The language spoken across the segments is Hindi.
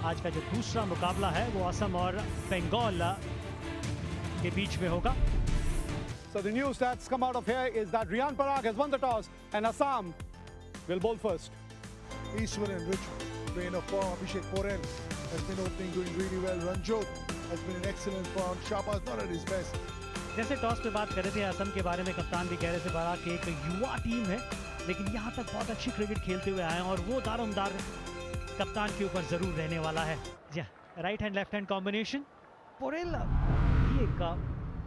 आज का जो दूसरा मुकाबला है वो असम और बंगाल के बीच में होगा। So the news that's come out of here is that Riyan Parag has won the toss and Assam will bowl first. Eastman, rich vein of form. Abhishek Porel has been opening, doing really well. Ranjot has been in excellent form. Shahbaz not at his best. जैसे टॉस पे बात कर रहे थे असम के बारे में, कप्तान भी कह रहे थे बराक की एक युवा टीम है, लेकिन यहाँ तक बहुत अच्छी क्रिकेट खेलते हुए आए हैं और वो दारोमदार कप्तान के ऊपर जरूर रहने वाला है। Right hand left hand combination. Porel ये एक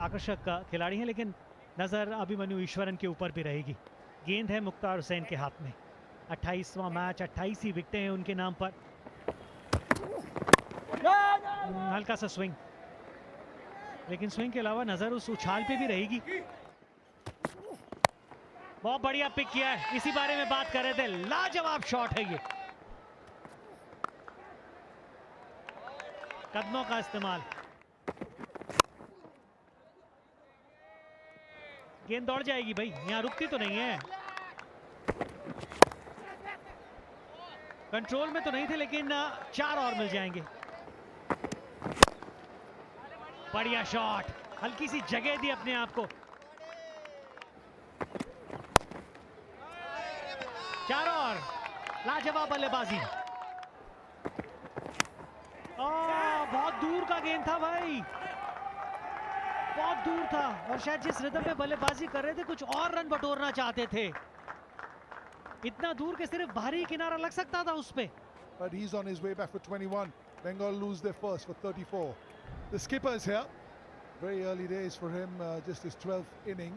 आकर्षक खिलाड़ी है, लेकिन नजर अभिमन्यु ईश्वरन के ऊपर भी रहेगी। गेंद है मुख्तार हुसैन के हाथ में। 28वां मैच, 28 ही विकेटें हैं उनके नाम पर। हल्का सा स्विंग, लेकिन स्विंग के अलावा नजर उस उछाल पे भी रहेगी। बहुत बढ़िया पिक किया है, इसी बारे में बात कर रहे थे। लाजवाब शॉट है ये, कदमों का इस्तेमाल। गेंद दौड़ जाएगी भाई, यहां रुकती तो नहीं है। कंट्रोल में तो नहीं थे, लेकिन 4 और मिल जाएंगे। बढ़िया शॉट, हल्की सी जगह दी अपने आप को। 4 और, लाजवाब बल्लेबाजी। बहुत दूर का गेंद था भाई, बहुत दूर था, और शायद जिस रिदम में बल्लेबाजी कर रहे थे कुछ और रन बटोरना चाहते थे। इतना दूर के सिर्फ बाहरी किनारा लग सकता था उस पे। But he's on his way back for 21. Bengal lose their first for 34. The skipper's here. Very early days for him, just his 12th inning.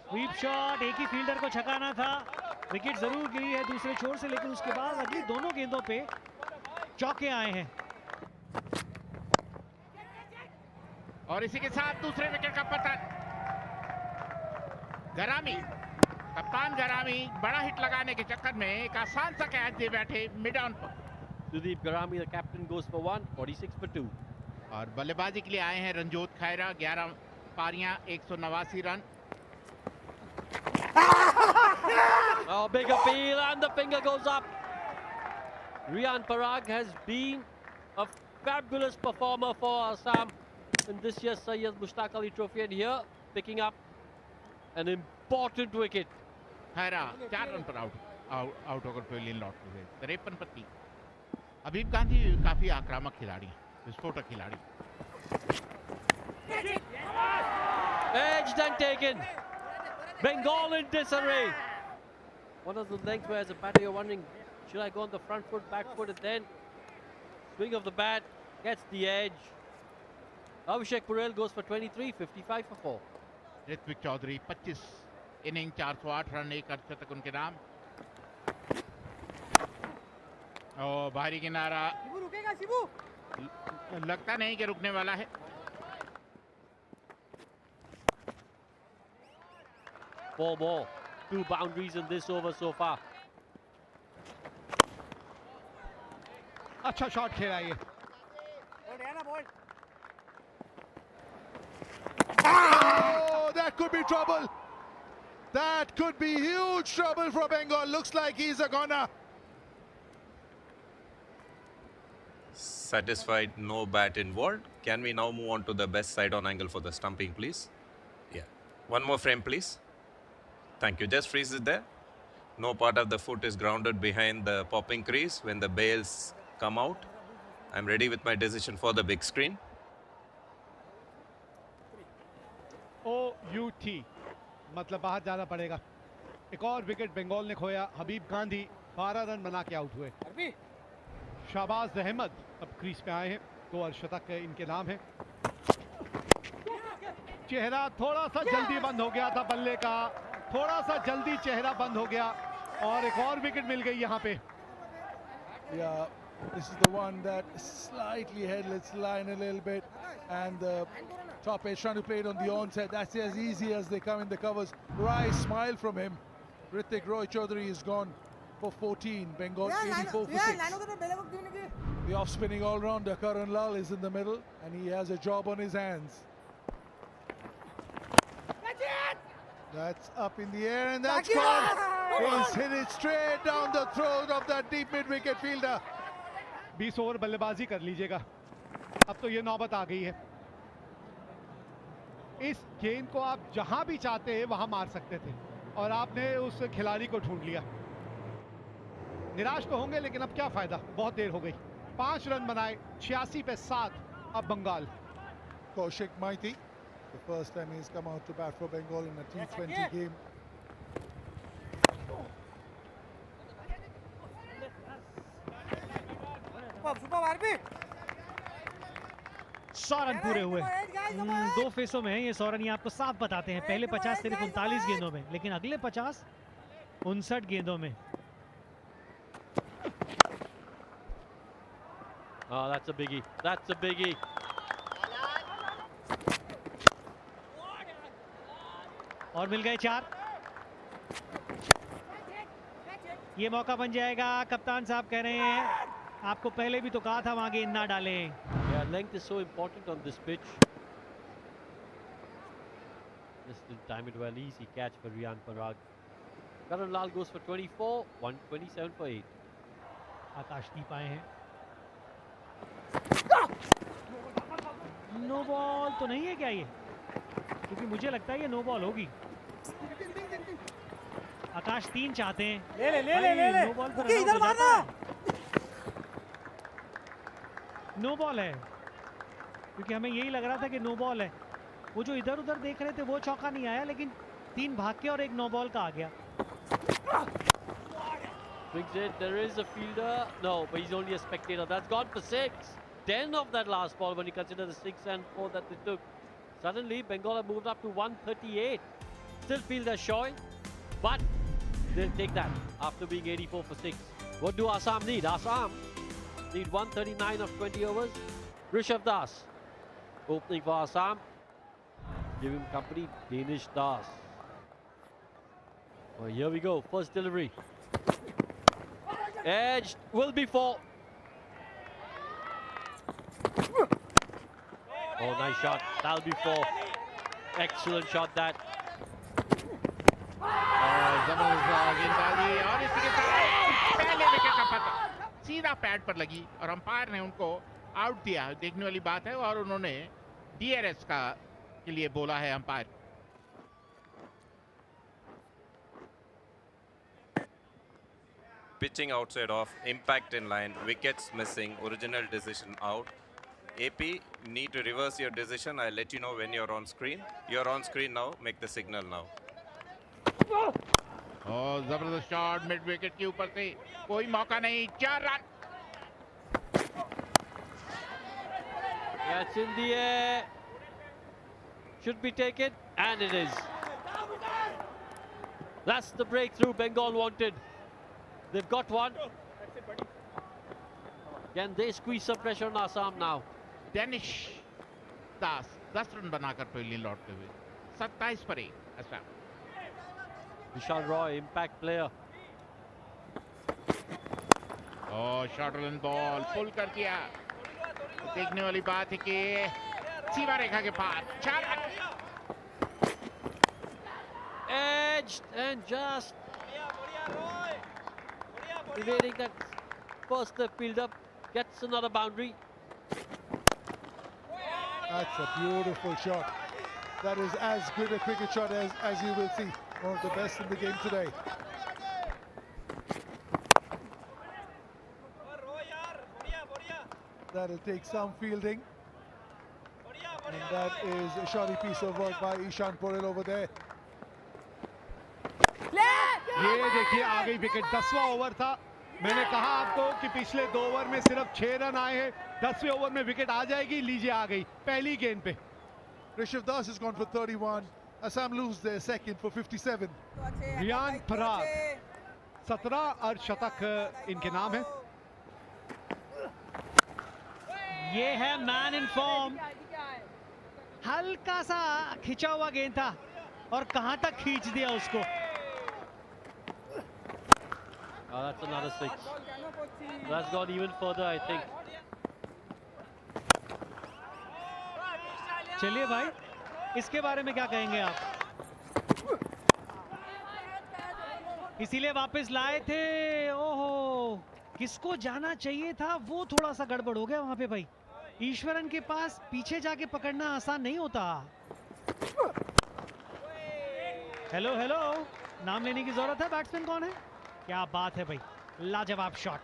Sweep shot, एक ही फील्डर को छकाना था। विकेट जरूर गिरी है दूसरे छोर से, लेकिन उसके बाद अगली दोनों गेंदों पे चौके आए हैं। और इसी के साथ दूसरे विकेट का पतन। गरामी, कप्तान गरामी बड़ा हिट लगाने के चक्कर में एक आसान सा कैच दे बैठे मिड ऑन पर। Sudeep Garami, the captain, goes for 1, 46 for 2. और बल्लेबाजी के लिए आए हैं रंजोत खैरा। 11 पारियां, 189 run. Oh, big appeal, and the finger goes up. Riyan Parag has been a fabulous performer for Assam in this year's Syed Mushtaq Ali Trophy, and here picking up an important wicket. Khaira 4 run पर आउट होकर पवेलियन लौट गए। 53 पर 3। अबीब गांधी काफी आक्रामक खिलाड़ी, विस्फोटक खिलाड़ी। Edged and taken. Bengal in disarray. One of the lengths where as a batter you're wondering, should I go on the front foot, back foot, and then swing of the bat, gets the edge. Abhishek Porel goes for 23, 55 for 4. Ritwik Chaudhary 25 inning, 408 run, 1 अर्धशतक उनके नाम। और बाहरी किनारा रुकेगा, शिबू लगता नहीं कि रुकने वाला है। 4 more, 2 boundaries in this over so far. अच्छा शॉट खेला ये। Oh, that could be trouble. That could be huge trouble for Bengal. Looks like he's a goner. Satisfied, no bat involved. Can we now move on to the best side on angle for the stumping, please? Yeah. One more frame, please. Thank you. Just freeze it there. No part of the foot is grounded behind the popping crease when the bails come out. I'm ready with my decision for the big screen. OUT मतलब बाहर जाना पड़ेगा। एक और विकेट बंगाल ने खोया। हबीब गांधी 12 रन बना के आउट हुए। शाहबाज अहमद अब क्रीज पे आए हैं, 2 अर्धशतक इनके नाम है। चेहरा थोड़ा सा जल्दी बंद हो गया था बल्ले का, थोड़ा सा जल्दी चेहरा बंद हो गया और एक और विकेट मिल गई यहाँ पे। Yeah, this is the one that slightly headless line a little bit, and the top edge trying to play it on the onset. That's as easy as they come in the covers. Right smile from him. Hrithik Roy Chaudhary is gone for 14. Bengal 84 for 6. The off-spinning all-rounder Karan Lal is in the middle, and he has a job on his hands. That's up in the air, and that's gone. He's hit it straight down the throat of that deep mid-wicket fielder. 20 over बल्लेबाजी कर लीजिएगा, अब तो ये नौबत आ गई है। इस गेंद को आप जहां भी चाहते हैं वहां मार सकते थे और आपने उस खिलाड़ी को ढूंढ लिया। निराश तो होंगे लेकिन अब क्या फायदा, बहुत देर हो गई। 5 रन बनाए, 86 पे 7 अब Bengal. Kaushik Maiti, the first time he's come out to bat for Bengal in a T20 game. सौ रन पूरे हुए। 2 फेसों में है ये 100 रन, ये आपको साफ बताते हैं। पहले 50 सिर्फ 39 गेंदों में, लेकिन अगले 50 59 गेंदों में। Oh, that's a biggie. That's a biggie. और मिल गए 4। ये मौका बन जाएगा। कप्तान साहब कह रहे हैं आपको पहले भी तो कहा था वहां गेंद ना डालें। Yeah, length is so important on this pitch. This didn't time it well. Easy catch for Riyan Parag. Karan Lal goes for 24, 127 for 8. आकाशदीप आए हैं। नो बॉल तो नहीं है क्या ये? क्योंकि मुझे लगता है ये नो बॉल होगी। आकाश 3 चाहते हैं। ले। नो बॉल पर इधर मारना। नो बॉल है, क्योंकि हमें यही लग रहा था कि नो बॉल है। वो जो इधर उधर देख रहे थे वो चौका नहीं आया, लेकिन 3 भाग के और 1 नो बॉल का आ गया। Brings it. There is a fielder. No, but he's only a spectator. That's gone for 6. 10 of that last ball when you consider the 6 and 4 that they took. Suddenly, Bengal have moved up to 138. Still fielder shy, but they'll take that after being 84 for 6. What do Assam need? Assam need 139 of 20 overs. Rishabh Das opening for Assam. Give him company. Danish Das. Oh, here we go. First delivery. Edged. Will be 4. Oh, nice shot. That'll be 4. Excellent shot that. जबरदस्त गेंदबाजी और इसी के साथ पहले विकेट का पता सीधा पैड पर लगी और अंपायर ने उनको आउट दिया। देखने वाली बात है, और उन्होंने DRS का के लिए बोला है umpire. Pitching outside off, impact in line, wickets missing, original decision out. AP, need to reverse your decision. I'll let you know when you're on screen. You're on screen now. Make the signal now. और जबरदस्त शॉट मिड विकेट के ऊपर से, कोई मौका नहीं। 4 run. That's in the air. Should be taken, and it is. That's the breakthrough Bengal wanted. They've got one. Can they squeeze some pressure on Assam now? Danish Das 10 run बनाकर पहले लौटते हुए 27 पर 1 Assam. Vishal Roy, impact player. और शॉर्ट रन बॉल पुल कर दिया। देखने वाली बात है कि सीमा रेखा के पार 4 run. Edged and just evading that first fielder, gets another boundary. That's a beautiful shot. That is as good a cricket shot as you will see. One of the best in the game today. That'll take some fielding. And that is a shoddy piece of work by Ishan Porel over there. ये देखिए आ गई विकेट। 10वां ओवर था। मैंने कहा आपको कि पिछले 2 ओवर में सिर्फ 6 रन आए हैं। 10वें ओवर में विकेट आ जाएगी। लीजिए आ गई पहली गेंद पे। Rishabh Das has gone for 31. Assam lose their second for 57. Riyan Parag 17 अर्धशतक इनके नाम है। ये है मैन इन फॉर्म। हल्का सा खिंचा हुआ गेंद था और कहां तक खींच दिया उसको। Oh, that's another 6. That's gone even further, I think. चलिए भाई, इसके बारे में क्या कहेंगे आप? इसीलिए वापस लाए थे। ओहो, किसको जाना चाहिए था वो थोड़ा सा गड़बड़ हो गया वहां पे भाई। ईश्वरन के पास पीछे जाके पकड़ना आसान नहीं होता। हेलो हेलो, नाम लेने की जरूरत है। बैट्समैन कौन है? क्या बात है भाई, लाजवाब shot.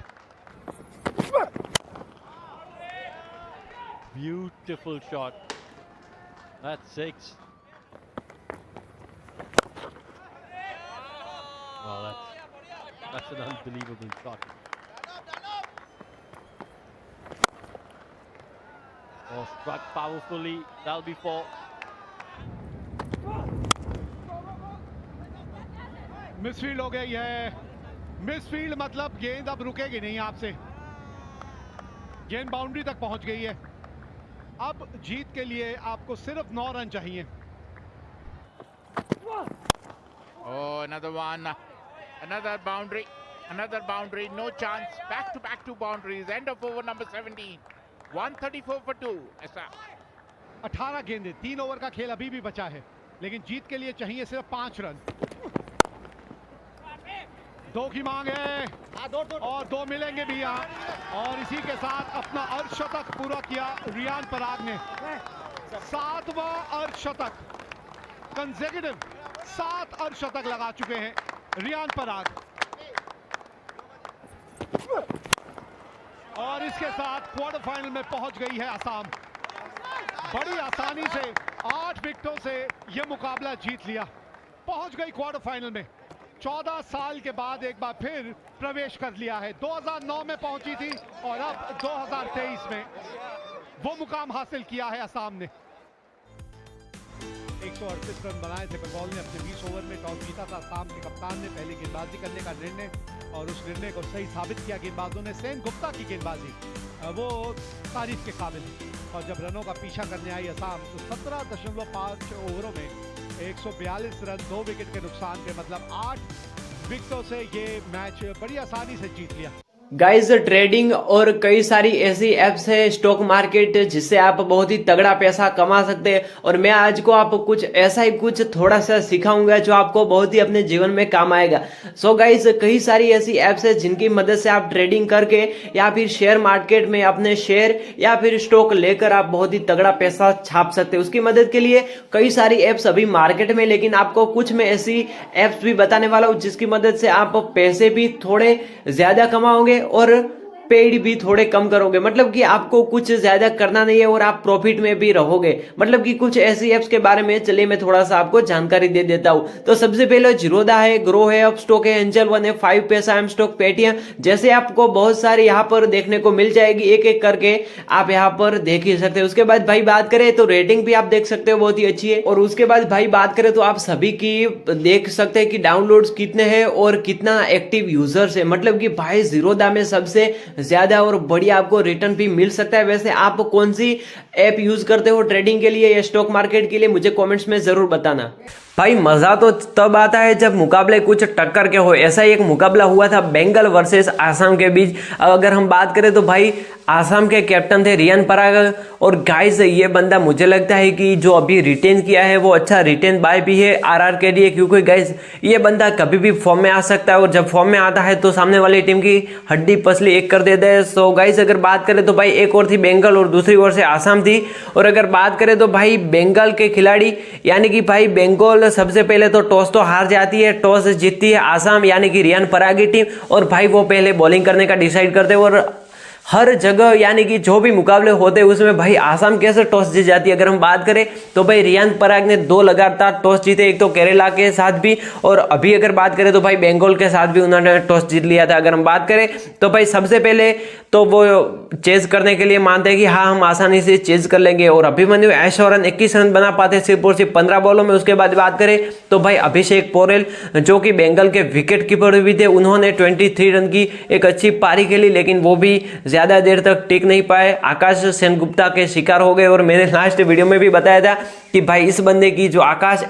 Beautiful shot. That's 6. Oh, that's an unbelievable shot. Oh, struck powerfully. That'll be 4. Misfield हो गई है। मिसफील्ड मतलब गेंद अब रुकेगी नहीं आपसे। गेंद बाउंड्री तक पहुंच गई है। अब जीत के लिए आपको सिर्फ 9 रन चाहिए। Oh, another one. Another boundary. Another boundary. No chance. Back to back 2 boundaries. End of over number 17. 134 for 2. ऐसा 18 गेंदें, 3 ओवर का खेल अभी भी बचा है, लेकिन जीत के लिए चाहिए सिर्फ 5 रन। 2 की मांग है और 2 मिलेंगे भी यहाँ। और इसी के साथ अपना अर्धशतक पूरा किया रियान पराग ने। 7वां अर्धशतक, कंसेक्यूटिव 7 अर्धशतक लगा चुके हैं रियान पराग। और इसके साथ क्वार्टर फाइनल में पहुंच गई है असम। बड़ी आसानी से 8 विकेटों से यह मुकाबला जीत लिया, पहुंच गई क्वार्टर फाइनल में। 14 साल के बाद एक बार फिर प्रवेश कर लिया है। 2009 में पहुंची थी और अब 2023 में वो मुकाम हासिल किया है असम ने। 138 रन बनाए थे बंगाल ने अपने 20 ओवर में। टॉस जीता था असम के कप्तान ने, पहले गेंदबाजी करने का निर्णय, और उस निर्णय को सही साबित किया गेंदबाजों ने। सेन गुप्ता की गेंदबाजी वो तारीफ के काबिल है। और जब रनों का पीछा करने आई असम तो 17.5 ओवरों में 142 रन 2 विकेट के नुकसान पे, मतलब 8 विकेटों से ये मैच बड़ी आसानी से जीत लिया। गाइस, ट्रेडिंग और कई सारी ऐसी एप्स है स्टॉक मार्केट जिससे आप बहुत ही तगड़ा पैसा कमा सकते हैं। और मैं आज को आपको कुछ ऐसा ही कुछ थोड़ा सा सिखाऊंगा जो आपको बहुत ही अपने जीवन में काम आएगा। सो गाइस, कई सारी ऐसी एप्स है जिनकी मदद से आप ट्रेडिंग करके या फिर शेयर मार्केट में अपने शेयर या फिर स्टॉक लेकर आप बहुत ही तगड़ा पैसा छाप सकते हैं। उसकी मदद के लिए कई सारी एप्स अभी मार्केट में, लेकिन आपको कुछ में ऐसी एप्स भी बताने वाला हूं जिसकी मदद से आप पैसे भी थोड़े ज्यादा कमाओगे और पेड भी थोड़े कम करोगे। मतलब कि आपको कुछ ज्यादा करना नहीं है और आप प्रॉफिट में भी रहोगे। मतलब कि कुछ ऐसी एप्स के बारे में चलिए मैं थोड़ा सा आपको जानकारी दे देता हूं। तो सबसे पहले जीरोधा है, ग्रो है, अपस्टॉक है, एंजल वन है, 5 पैसा, एम स्टॉक, पेटीएम, जैसे आपको बहुत सारी यहाँ पर देखने को मिल जाएगी। एक एक करके आप यहाँ पर देख ही सकते हो। उसके बाद भाई बात करें तो रेटिंग भी आप देख सकते हो, बहुत ही अच्छी है। और उसके बाद भाई बात करें तो आप सभी की देख सकते हैं कि डाउनलोड्स कितने हैं और कितना एक्टिव यूजर्स है। मतलब कि भाई जीरोधा में सबसे ज्यादा और बढ़िया आपको रिटर्न भी मिल सकता है। वैसे आप कौन सी ऐप यूज करते हो ट्रेडिंग के लिए या स्टॉक मार्केट के लिए, मुझे कमेंट्स में जरूर बताना। भाई मजा तो तब आता है जब मुकाबले कुछ टक्कर के हो। ऐसा ही एक मुकाबला हुआ था बंगाल वर्सेस आसाम के बीच। अगर हम बात करें तो भाई आसाम के कैप्टन थे रियान पराग। और गाइस, ये बंदा मुझे लगता है कि जो अभी रिटेन किया है वो अच्छा रिटेन बाय भी है आरआर के लिए, क्योंकि गाइस ये बंदा कभी भी फॉर्म में आ सकता है और जब फॉर्म में आता है तो सामने वाली टीम की हड्डी पसली एक कर देता है। सो गाइस, अगर बात करें तो भाई एक और थी बंगाल और दूसरी ओर से आसाम थी। और अगर बात करें तो भाई बंगाल के खिलाड़ी यानी कि भाई बंगाल सबसे पहले तो टॉस तो हार जाती है, टॉस जीतती है आसाम यानी कि रियान पराग की टीम। और भाई वो पहले बॉलिंग करने का डिसाइड करते हैं और हर जगह यानी कि जो भी मुकाबले होते हैं उसमें भाई आसाम कैसे टॉस जीत जाती है। अगर हम बात करें तो भाई रियान पराग ने 2 लगातार टॉस जीते, एक तो केरला के साथ भी और अभी अगर बात करें तो भाई बंगाल के साथ भी उन्होंने टॉस जीत लिया था। अगर हम बात करें तो भाई सबसे पहले तो वो चेज करने के लिए मानते हैं कि हाँ हम आसानी से चेज कर लेंगे। और अभिमन्यु ऐश्वर्यन 21 रन बना पाते सिर्फ और सिर्फ 15 बॉलों में। उसके बाद बात करें तो भाई अभिषेक पोरेल जो कि बंगाल के विकेट कीपर भी थे, उन्होंने 23 रन की एक अच्छी पारी खेली, लेकिन वो भी ज्यादा देर तक टिक नहीं पाए, आकाश सेनगुप्ता के शिकार हो गए। और मैंने लास्ट वीडियो में भी बताया था कि भाई इस बंदे की जो आकाश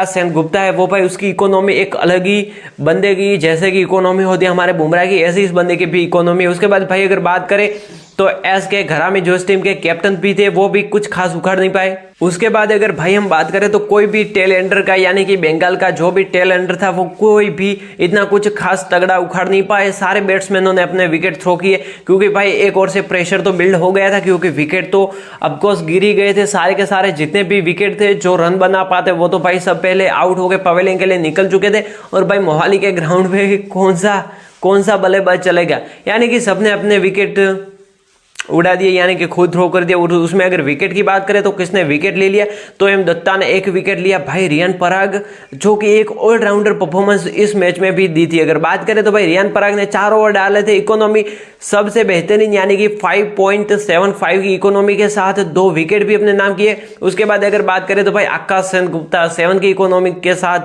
सेनगुप्ता है वो भाई उसकी इकोनॉमी एक अलग ही बंदे की, जैसे कि इकोनॉमी होती है हमारे बुमराह की, ऐसी इस बंदे की भी इकोनॉमी है। उसके बाद भाई अगर बात करें तो एस के घरामी जो इस टीम के कैप्टन भी थे वो भी कुछ खास उखाड़ नहीं पाए। उसके बाद अगर भाई हम बात करें तो कोई भी टेल एंडर का यानी कि बंगाल का जो भी टेल एंडर था वो कोई भी इतना कुछ खास तगड़ा उखाड़ नहीं पाए। सारे बैट्समैनों ने अपने विकेट थ्रो किए क्योंकि भाई एक ओर से प्रेशर तो बिल्ड हो गया था क्योंकि विकेट तो ऑफकोर्स गिर ही गए थे। सारे के सारे जितने भी विकेट थे जो रन बना पाते वो तो भाई सब पहले आउट हो गए, पवेलियन के लिए निकल चुके थे। और भाई मोहाली के ग्राउंड पे कौन सा बल्लेबाज चलेगा, यानी कि सबने अपने विकेट उड़ा दिए यानी कि खुद थ्रो कर दिया। और उसमें अगर विकेट की बात करें तो किसने विकेट ले लिया तो एम दत्ता ने एक विकेट लिया। भाई रियान पराग जो कि एक ऑलराउंडर परफॉर्मेंस इस मैच में भी दी थी। अगर बात करें तो भाई रियान पराग ने 4 ओवर डाले थे, इकोनॉमी सबसे बेहतरीन यानी कि 5.75 की इकोनॉमी के साथ 2 विकेट भी अपने नाम किए। उसके बाद अगर बात करें तो भाई आकाश सेन गुप्ता 7 की इकोनॉमी के साथ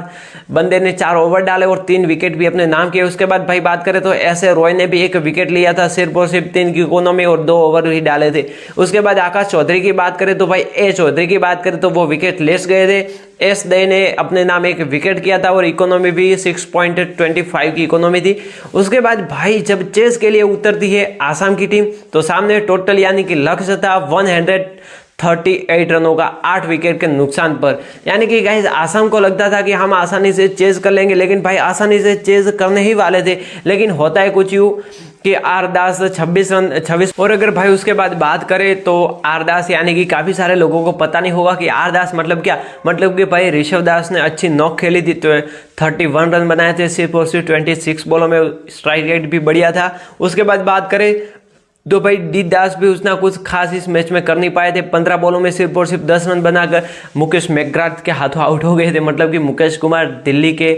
बंदे ने 4 ओवर डाले और 3 विकेट भी अपने नाम किए। उसके बाद भाई बात करें तो ऐसे रॉय ने भी 1 विकेट लिया था, सिर्फ और सिर्फ 3 की इकोनॉमी और 2 ओवर ही डाले थे। उसके बाद आकाश चौधरी की बात करें तो भाई ए चौधरी की बात करें तो वो विकेट लेस गए थे। एस दे ने अपने नाम 1 विकेट किया था और इकोनॉमी भी 6.25 की इकोनॉमी थी। उसके बाद भाई जब चेस के लिए उतरती है आसाम की टीम तो सामने टोटल यानी कि लक्ष्य था 138 रनों का 8 विकेट के नुकसान पर। यानी कि गाइस आसाम को लगता था कि हम आसानी से चेज कर लेंगे, लेकिन भाई आसानी से चेज करने ही वाले थे, लेकिन होता है कुछ यूं कि आर दास 26 और अगर भाई उसके बाद बात करें तो आर दास यानी कि काफी सारे लोगों को पता नहीं होगा कि आर दास मतलब क्या, मतलब कि भाई ऋषभ दास ने अच्छी नॉक खेली थी तो 31 रन बनाए थे सिर्फ और सिर्फ 26 बॉलों में, स्ट्राइक रेट भी बढ़िया था। उसके बाद बात करें तो भाई डी दास भी उतना कुछ खास इस मैच में कर नहीं पाए थे, 15 बॉलों में सिर्फ और सिर्फ 10 रन बनाकर मुकेश मैकग्राथ के हाथों आउट हो गए थे। मतलब कि मुकेश कुमार दिल्ली के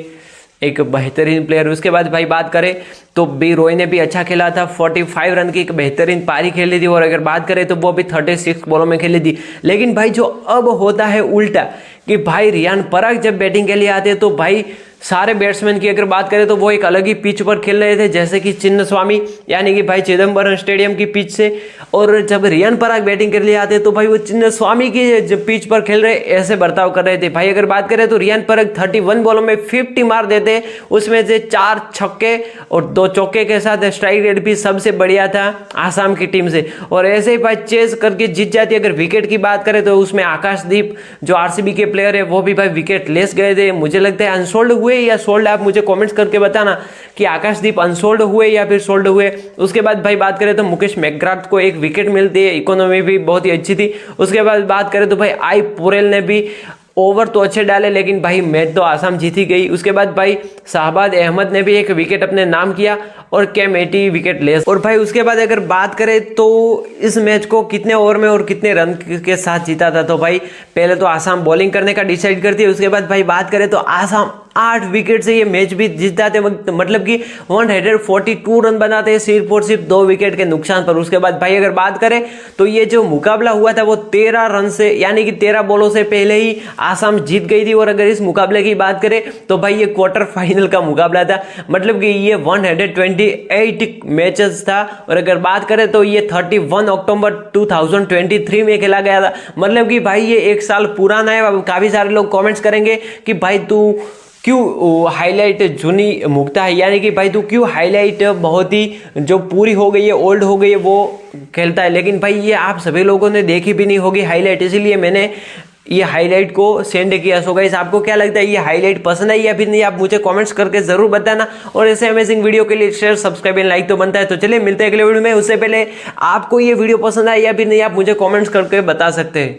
एक बेहतरीन प्लेयर। उसके बाद भाई बात करें तो बी रॉय ने भी अच्छा खेला था, 45 रन की एक बेहतरीन पारी खेली थी और अगर बात करें तो वो भी 36 बॉलों में खेली थी। लेकिन भाई जो अब होता है उल्टा कि भाई रियान पराग जब बैटिंग के लिए आते हैं तो भाई सारे बैट्समैन की अगर बात करें तो वो एक अलग ही पिच पर खेल रहे थे, जैसे कि चिन्नस्वामी यानी कि भाई चिदम्बरम स्टेडियम की पिच से। और जब रियान पराग बैटिंग के लिए आते तो भाई वो चिन्नस्वामी की पिच पर खेल रहे ऐसे बर्ताव कर रहे थे। भाई अगर बात करें तो रियान पराग 31 बॉलों में 50 मार देते, उसमें से 4 छक्के और 2 चौके के साथ स्ट्राइक रेट भी सबसे बढ़िया था आसाम की टीम से और ऐसे ही भाई चेस करके जीत जाती। अगर विकेट की बात करें तो उसमें आकाशदीप जो आरसीबी के प्लेयर है वो भी भाई विकेट लेस गए थे। मुझे लगता है अनसोल्ड हुए या सोल्ड, आप मुझे कमेंट्स करके बताना कि आकाशदीप अनसोल्ड हुए या फिर सोल्ड हुए। उसके बाद भाई बात करें तो मुकेश मैकग्राथ को 1 विकेट मिलती है, इकोनॉमी भी बहुत ही अच्छी थी। उसके बाद बात करें तो भाई आई पोरेल ने भी ओवर तो अच्छे डाले लेकिन भाई मैच तो आसाम जीती गई। उसके बाद भाई शाहबाज अहमद ने भी 1 विकेट अपने नाम किया और केम 80 विकेट लेस। और भाई उसके बाद अगर बात करें तो इस मैच को कितने ओवर में और कितने रन के साथ जीता था तो भाई पहले तो आसाम बॉलिंग करने का डिसाइड करती है। उसके बाद भाई बात करें तो आसाम 8 विकेट से ये मैच भी जीता थे, मतलब कि 142 रन बनाते हैं सिर्फ और सिर्फ 2 विकेट के नुकसान पर। उसके बाद भाई अगर बात करें तो ये जो मुकाबला हुआ था वो 13 रन से यानी कि 13 बॉलों से पहले ही आसाम जीत गई थी। और अगर इस मुकाबले की बात करें तो भाई ये क्वार्टर फाइनल का मुकाबला था, मतलब कि ये 128 मैचेस था। और अगर बात करें तो ये 31 अक्टूबर 2023 में खेला गया था, मतलब कि भाई ये 1 साल पुराना है। काफी सारे लोग कमेंट्स करेंगे कि भाई तू क्यों हाईलाइट जूनी मुक्ता है, यानी कि भाई तू क्यों हाईलाइट बहुत ही जो पूरी हो गई है ओल्ड हो गई है वो खेलता है। लेकिन भाई ये आप सभी लोगों ने देखी भी नहीं होगी हाईलाइट, इसीलिए मैंने ये हाईलाइट को सेंड किया। सो गाइस आपको क्या लगता है ये हाईलाइट पसंद है या फिर नहीं, आप मुझे कमेंट्स करके जरूर बताना। और ऐसे अमेजिंग वीडियो के लिए शेयर सब्सक्राइब एंड लाइक तो बनता है। तो चलिए मिलते हैं अगले वीडियो में। उससे पहले आपको ये वीडियो पसंद आया या फिर नहीं आप मुझे कमेंट्स करके बता सकते हैं।